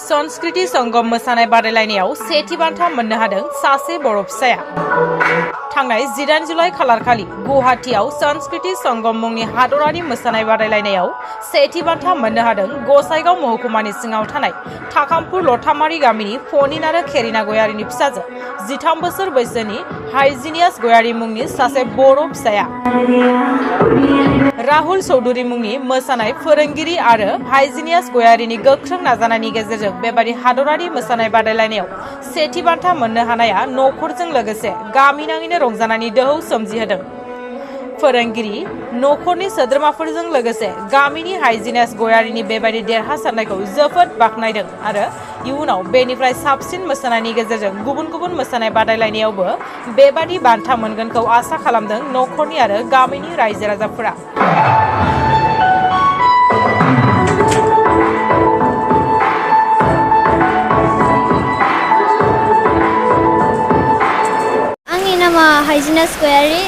संस्कृति संगम मोसानाय बादायलायनायाव सेथि बान्था मोननो हादों सासे बर' फिसाया। थांनाय 18 जुलाइ खालारखालि गुवाहाटीआव संस्कृति संगम मुंनि हादरारि मोसानाय बादायलायनायाव सेथि बान्था मोननो हादों गसाइगाव महकुमानि सिङाव थानाय थाखामपुर लथामारि गामिनि फनिन आरो खेरिना गयारिनि फिसाजो 13 बोसोर बैसोनि हाइजिनियास गयारि मुंनि सासे बर' फिसाया। राहुल चौधुरी मुंनि मोसानाय फोरोंगिरि आरो हाइजिनियास गयारिनि गोख्रों नाजानायनि गेजेरजों बेबादि हादरारि मोसानाय बादायलायनायाव सेथि बान्था मोननो हानाया नखरजों लोगोसे गामि नाङैनो रंजानायनि दोहौ सोमजिहोदों। फोरोंगिरि नखरनि सोद्रोमाफोरजों लोगोसे गामिनि हाइजिनियास गयारिनि बेबादि देरहासारनायखौ जोबोद बाख्नायदों आरो इयुनाव बेनिफ्राय साबसिन मोसानायनि गेजेरजों गुबुन गुबुन मोसानाय बादायलायनायावबो बेबादि बान्था मोनगोनखौ आसा खालामदों नखरनि आरो गामिनि रायजो राजाफोरा। आंनि नामा हाइजिनियास गयारि।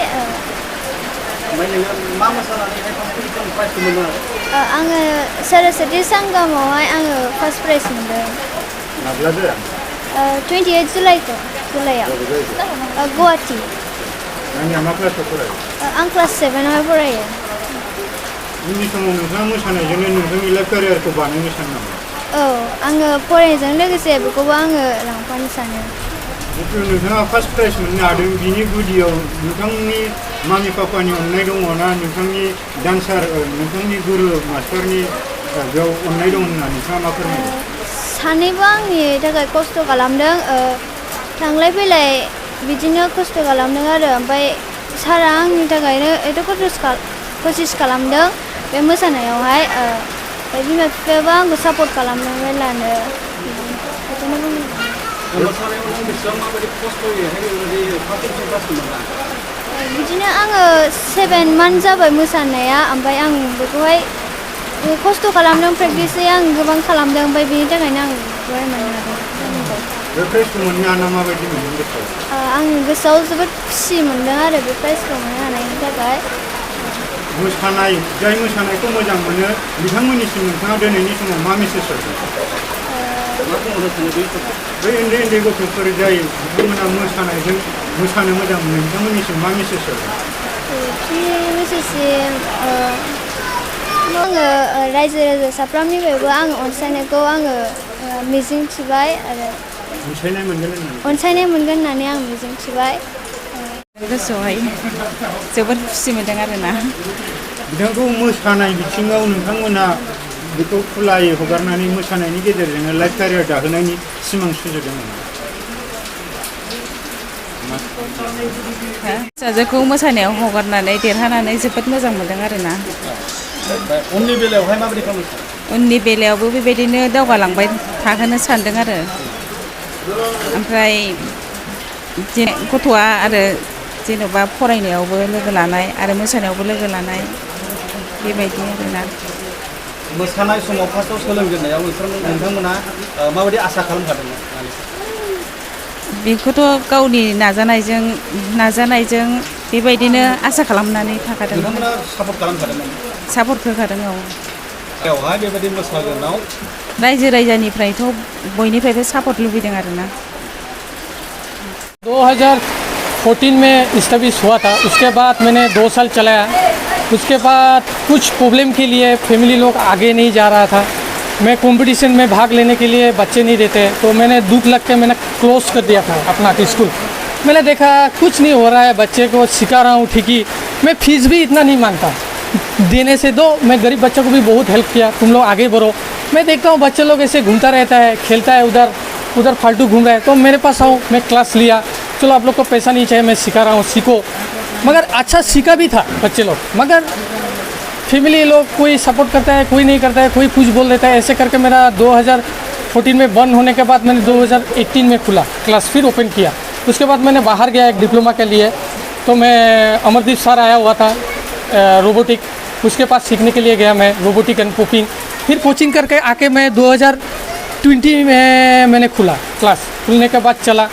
आङो सरस्वती संगमावहाय आङो फार्स्ट प्राइज मोनदों। 28 जुलाइआव गुवाहाटी। आं क्लास 7आवहाय फरायो। उननि समाव नोंथाङा मोसानायजोंनो नोंथांनि लाइफ केरियारखौ बानायनो सानो नामा? औ, आङो फरायनायजों लोगोसे बेखौबो आङो लांफानो सानो। जिथु नोंथाङा फार्स्ट प्राइज मोननो हादों बिनि गुदियाव नोंथांनि मामि पापानि अननाय दङ ना नोंथांनि डान्सार नोंथांनि गुरु मास्टारनि बेयाव अननाय दं होनना नोंथाङा मा फोरमायो? सानैबो आंनि थाखाय खस्थ' खालामदों। थांलाय फैलाय बिदिनो खस्थ' खालामदों आरो ओमफ्राय सारा आंनि थाखायनो एथ' कसिस खालामदों बे मोसानायावहाय। बिमा बिफायाबो आंखौ सापर्ट खालामदों मेरलानो। बेखौनो बुंनो बिदिनो आङो 7 मान्थ जाबाय मोसानाया। ओमफ्राय आं बेखौहाय खस्थ' खालामदों, प्रेक्टिसै आं गोबां खालामदों। ओमफ्राय बेनि थाखायनो आं बेखौहाय मोननो हादों। बे प्राइजखौ मोननो हाना माबायदि मोनदों गोसोआव? आं गोसोआव जोबोद खुसि मोनदों आरो बे प्राइजखौ मोननो हानायनि थाखाय। जाय मोसानायखौ मोजां मोनो बिथांमोननिसिम नोंथाङा दिनैनि समाव मा मेसेज हरगोन? बै उन्दै उन्दै गथ'फोर जाय बिथांमोना मोसानो मोजां मोनो बिथांमोननिसिम मा मेसेज हरगोन? बे मेसेजसिम आङो रायजो राजाफ्रामनिफ्रायबो आङो अनसायनायखौ आङो मिजिं थिबाय आरो अनसायनाय मोनगोन होननानै आं मिजिं थिबाय। गोसोआवहाय जोबोद खुसि मोनदों आरोना। बिथांखौ मोसानाय बिथिङाव नोंथांमोना बेखौ खुलायै हगारनानै मोसानायनि गेजेरजोंनो लाइफ केरियार दाहोनायनि सिमां सुजुदों नामा? फिसाजोखौ मोसानायाव हगारनानै देरहानानै जोबोद मोजां मोनदों आरोना। उननि बेलायावहाय माबायदि खालामनो? उननि बेलायावबो बेबायदिनो दावगालांबाय थाहोनो सानदों आरो। ओमफ्राय गथ'आ आरो जेन'बा फरायनायावबो लोगो लानाय आरो मोसानायावबो लोगो लानाय बेबायदि आरोना। मोसानाय समाव फार्स्टआव सोलोंजेननायाव नोंथांमोना माबायदि आसा खालामखादोंमोन? बेखौथ' गावनि नाजानायजों बेबायदिनो आसा खालामनानै थाखादों। नोंथांमोना सापर्ट खालामखादोंमोन? सापर्ट होखादों। औ, बेवहाय बेबायदि मोसागोनाव रायजो राजानिफ्रायथ' बयनिफ्रायबो सापर्ट लुबैदों आरोना। 2014 में इस्टेब्लिश हुआ था। उसके बाद मैंने 2 साल चलाया। उसके बाद कुछ प्रॉब्लम के लिए फैमिली लोग आगे नहीं जा रहा था। मैं कंपटीशन में भाग लेने के लिए बच्चे नहीं देते, तो मैंने दुख लग के मैंने क्लोज कर दिया था अपना स्कूल। मैंने देखा कुछ नहीं हो रहा है, बच्चे को सिखा रहा हूँ ठीक ही, मैं फीस भी इतना नहीं मांगता, देने से दो। मैं गरीब बच्चों को भी बहुत हेल्प किया, तुम लोग आगे बढ़ो। मैं देखता हूँ बच्चे लोग ऐसे घूमता रहता है, खेलता है, उधर फालतू घूम रहा है, तो मेरे पास आओ, मैं क्लास लिया। चलो आप लोग को पैसा नहीं चाहिए, मैं सिखा रहा हूँ, सीखो। मगर अच्छा सीखा भी था बच्चे लोग, मगर फैमिली लोग कोई सपोर्ट करता है, कोई नहीं करता है, कोई कुछ बोल देता है। ऐसे करके मेरा 2014 में बंद होने के बाद मैंने 2018 में खुला क्लास, फिर ओपन किया। उसके बाद मैंने बाहर गया एक डिप्लोमा के लिए, तो मैं अमरदीप सर आया हुआ था रोबोटिक, उसके पास सीखने के लिए गया मैं रोबोटिक एंड कुकिंग। फिर कोचिंग करके आके मैं 2020 में मैंने खुला क्लास। खुलने के बाद चला,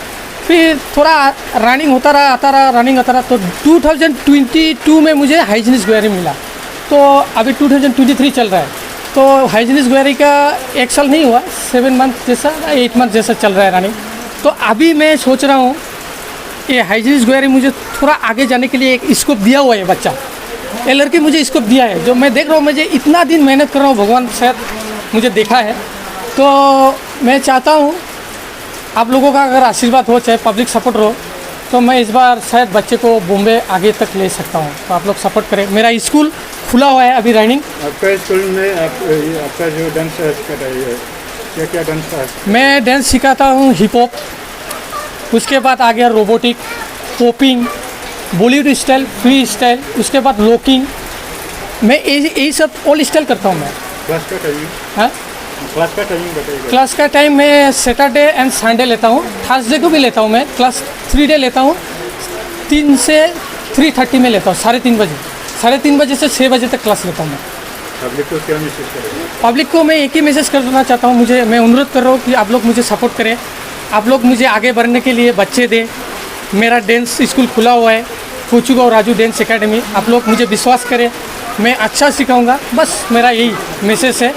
फिर थोड़ा रनिंग होता रहा, आता रहा। तो 2022 में मुझे हाइजीनिस गयारी मिला। तो अभी 2023 चल रहा है, तो हाइजीनिस गोयारी का 1 साल नहीं हुआ, 7 मंथ जैसा 8 मंथ जैसा चल रहा है रनिंग। तो अभी मैं सोच रहा हूँ ये हाइजीनिस गोयारी मुझे थोड़ा आगे जाने के लिए एक स्कोप दिया हुआ है बच्चा, ये लड़के मुझे स्कोप दिया है, जो मैं देख रहा हूँ। मुझे इतना दिन मेहनत कर रहा हूँ, भगवान शायद मुझे देखा है। तो मैं चाहता हूँ आप लोगों का अगर आशीर्वाद हो, चाहे पब्लिक सपोर्ट हो, तो मैं इस बार शायद बच्चे को बॉम्बे आगे तक ले सकता हूँ। तो आप लोग सपोर्ट करें। मेरा स्कूल खुला हुआ है अभी रनिंग। आपका स्कूल में आपका जो डांस सिखाता है, क्या क्या डांस है? मैं डांस सिखाता हूँ हिप हॉप, उसके बाद आ गया robotic, popping, Bollywood style, free style, उसके बाद लॉकिंग। मैं यही सब ऑल स्टाइल करता हूँ मैं। क्लास का टाइमिंग? हाँ, क्लास का टाइमिंग बताइएगा। क्लास का टाइम मैं सैटरडे एंड संडे लेता हूँ, थर्सडे को भी लेता हूँ मैं। क्लास 3 डे लेता हूँ, 3 से 3:30 में लेता हूँ, 3:30 बजे, 3:30 बजे से 6 बजे तक क्लास लेता हूँ मैं। पब्लिक को क्या मैसेज करेंगे? पब्लिक को मैं एक ही मैसेज कर देना चाहता हूँ, मैं अनुरोध कर रहा हूँ कि आप लोग मुझे सपोर्ट करें, आप लोग मुझे आगे बढ़ने के लिए बच्चे दें। मेरा डांस स्कूल खुला हुआ है, कोचुगा और राजू डांस एकेडमी। आप लोग मुझे विश्वास करें, मैं अच्छा सिखाऊंगा। बस मेरा यही मैसेज है,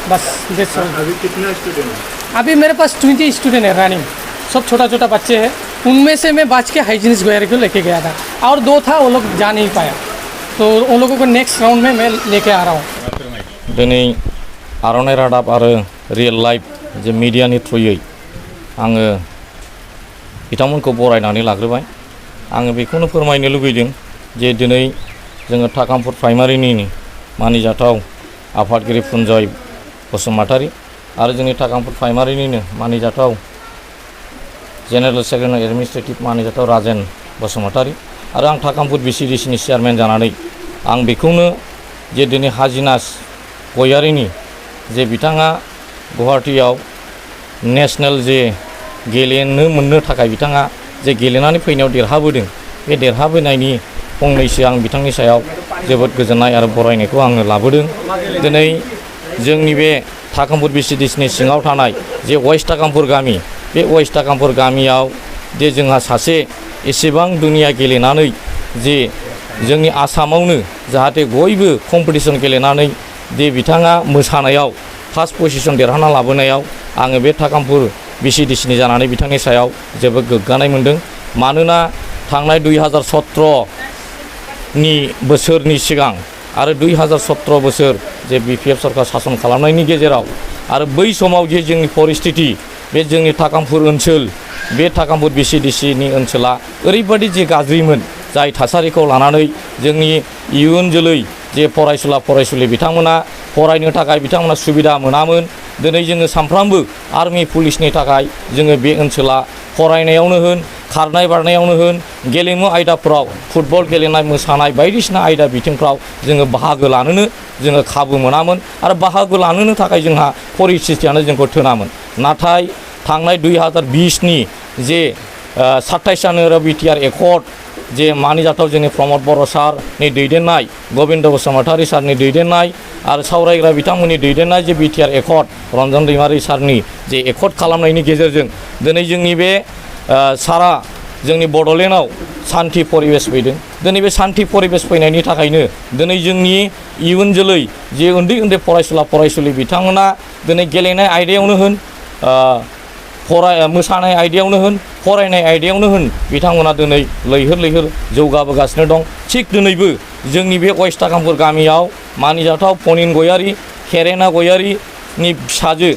बस। अभी कितना स्टूडेंट है? अभी मेरे पास 20 स्टूडेंट है रनिंग, सब छोटा छोटा बच्चे हैं। उनमें से मैं बाज के हाइजीनिस गोयारी को लेके गया था, और 2 था वो लोग जा नहीं पाया, तो उन लोगों को नेक्स्ट राउंड में मैं लेके आ रहा हूँ। दिनै आर'नाइ रादाब आरो रियेल लाइफ जे मिडियानि थ्रुयै आङो बिथांमोनखौ बरायनानै लाग्रोबाय। आङो बेखौनो फोरमायनो लुबैदों जे दिनै जोङो थाकामपुर प्राइमारिनि मानिजाथाव आफादगिरि फुन्जय बसुमतारी आरो जोंनि थाकामपुर प्राइमारिनिनो मानिजाथाव जेनेरेल सेक्रेटारि एडमिनिस्ट्रेटिभ मानिजाथाव राजेन बसुमतारी आरो आं थाकामपुर BCDCनि चेयारमेन जानानै आं बेखौनो जे दिनै हाजिनास गयारिनि जे बिथाङा गुवाहाटीयाव नेशनेल जे गेलेनो मोननो थाखाय बिथाङा जे गेलेनानै फैनायाव देरहाबोदों, बे देरहाबोनायनि फंनैसो आं बिथांनि सायाव जोबोद गोजोननाय आरो बरायनायखौ आङो लाबोदों। दिनै जोंनि बे थाकामपुर BCDCनि सिङाव थानाय जे वेस्ट थाकामपुर गामि, बे वेस्ट थाकामपुर गामियाव जे जोंहा सासे एसेबां दुनिया गेलेनानै जे जोंनि आसामावनो जाहाथे बयबो कम्पिटिसन गेलेनानै जे बिथाङा मोसानायाव फार्स्ट पजिशन देरहाना लाबोनायाव आङो बे थाकामपुर BCDCनि जानानै बिथांनि सायाव जोबोद गोग्गानाय मोनदों। मानोना थांनाय 2017नि बोसोरनि सिगां आरो 2017 बोसोर जे BPF सरकार सासन खालामनायनि गेजेराव आरो बै समाव जे जोंनि परिस्थिति, बे जोंनि थाकामपुर ओनसोल, बे थाकामपुर BCDCनि ओनसोला ओरैबायदि जे गाज्रिमोन, जाय थासारिखौ लानानै जोंनि इयुन जोलै जे फरायसुला फरायसुलि बिथांमोना फरायनो थाखाय बिथांमोना सुबिदा मोनामोन। दिनै जोङो सानफ्रामबो आर्मि पुलिसनि थाखाय जोङो बे ओनसोला फरायनायावनो होन, खारनाय बारनायावनो होन, गेलेमु आयदाफोराव फुटबल गेलेनाय, मोसानाय बायदिसिना आयदा बिथिंफ्राव जोङो बाहागो लानोनो जोङो खाबु मोनामोन आरो बाहागो लानोनो थाखाय जोंहा परिस्थितियानो जोंखौ थोनामोन। नाथाय थांनाय 2020नि जे 27 जानुवारि BTR एकर्ड जे मानिजाथाव जोंनि प्रमद बर' सारनि दैदेननाय, गबिन्द बसुमतारी सारनि दैदेननाय आरो सावरायग्रा बिथांमोननि दैदेननाय जे BTR एकर्ड, रन्जन दैमारि सारनि जे एकर्ड खालामनायनि गेजेरजों दिनै जोंनि बे सारा जोंनि बड'लेण्डआव सान्थि परिबेस फैदों। दिनै बे सान्थि परिबेस फैनायनि थाखायनो दिनै जोंनि इयुन जोलै जे उन्दै उन्दै फरायसुला फरायसुलि बिथांमोना दिनै गेलेनाय आयदायावनो होन, मोसानाय आयदायावनो होन, फरायनाय आयदायावनो होन, बिथांमोना दिनै लैहोर लैहोर जौगाबोगासिनो दं। थिग दिनैबो जोंनि बे वेस्ट थाकामपुर गामियाव मानिजाथाव पनिन गयारी, हेरेना गयारीनि फिसाजो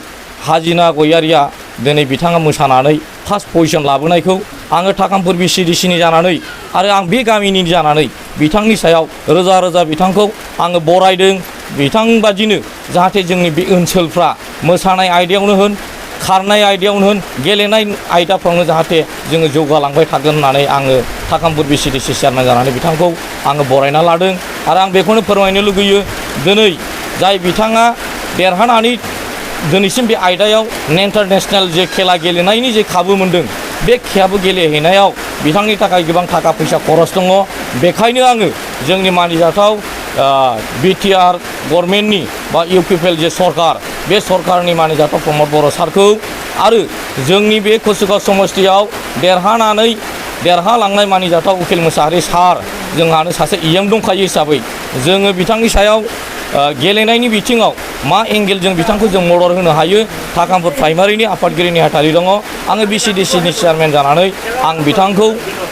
हाजिना गयारिया दिनै बिथाङा मोसानानै फार्स्ट पजिशन लाबोनायखौ आङो थाकामपुर BCDCनि जानानै आरो आं बे गामिनि जानानै बिथांनि सायाव रोजा रोजा बिथांखौ आङो बरायदों। बिथांबादिनो जाहाथे जोंनि बे ओनसोलफ्रा मोसानाय आयदायावनो होन, खारनाय आयदायावनो होन, गेलेनाय आयदाफ्रावनो जाहाथे जोङो जौगालांबाय थागोन होननानै आङो थाकामपुर BCDC चेयारमेन जानानै बिथांखौ आङो बरायना लादों। आरो आं बेखौनो फोरमायनो लुगैयो, दिनै जाय बिथाङा देरहानानै दिनैसिम बे आयदायाव इन्टारनेशनेल जे खेला गेलेनायनि जे खाबु मोनदों, बे खाबु गेलेहैनायाव बिथांनि थाखाय गोबां थाखा फैसा खरस दङ। बेखायनो आङो जोंनि मानिजाथाव BTR गभर्नमेन्टनि बा UPPL जे सरकार, बे सरकारनि मानिजाथाव प्रमद बर' सारखौ आरो जोंनि बे कसुगाव समस्तियाव देरहालांनाय मानिजाथाव उकिल मोसाहारि सार, जोंहानो सासे EM दंखायो हिसाबै जोङो बिथांनि सायाव गेलेनायनि बिथिङाव मा एंगेलजों बिथांखौ जों मदद होनो हायो थाकामपुर प्राइमारिनि आफादगिरि नेहाथारि दङ आङो BCDCनि चेयारमेन जानानै आं बिथांखौ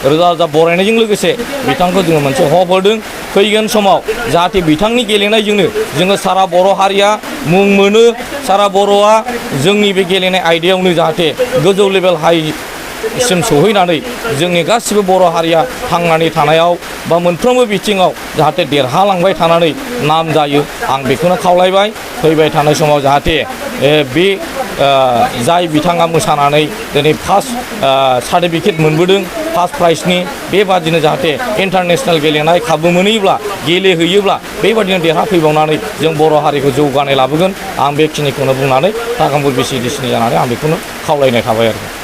रोजा रोजा बरायनायजों लोगोसे बिथांखौ जोङो मोनसे हप होदों फैगोन समाव जाहाथे बिथांनि गेलेनायजोंनो जोङो सारा बर' हारिया मुं मोनो सारा बर'आ जोंनि बे गेलेनाय आयदायावनो जाहाथे गोजौ लेभेल हाइसिम सहैनानै जोंनि गासिबो बर' हारिया थांनानै थानायाव बा मोनफ्रोमबो बिथिङाव जाहाथे देरहालांबाय थानानै नाम जायो आं बेखौनो खावलायबाय फैबाय थानाय समाव जाहाथे बे जाय बिथाङा मोसानानै दिनै फार्स्ट सार्टिफिकेट मोनबोदों फार्स्ट प्राइजनि बेबादिनो जाहाथे इन्टारनेशनेल गेलेनाय खाबु मोनहैयोब्ला गेलेहैयोब्ला बेबादिनो देरहाफैबावनानै जों बर' हारिखौ जौगानाय लाबोगोन आं बेखिनिखौनो बुंनानै ताकामपुर BCDCनि जानानै आं बेखौनो खावलायनाय थाबाय आरो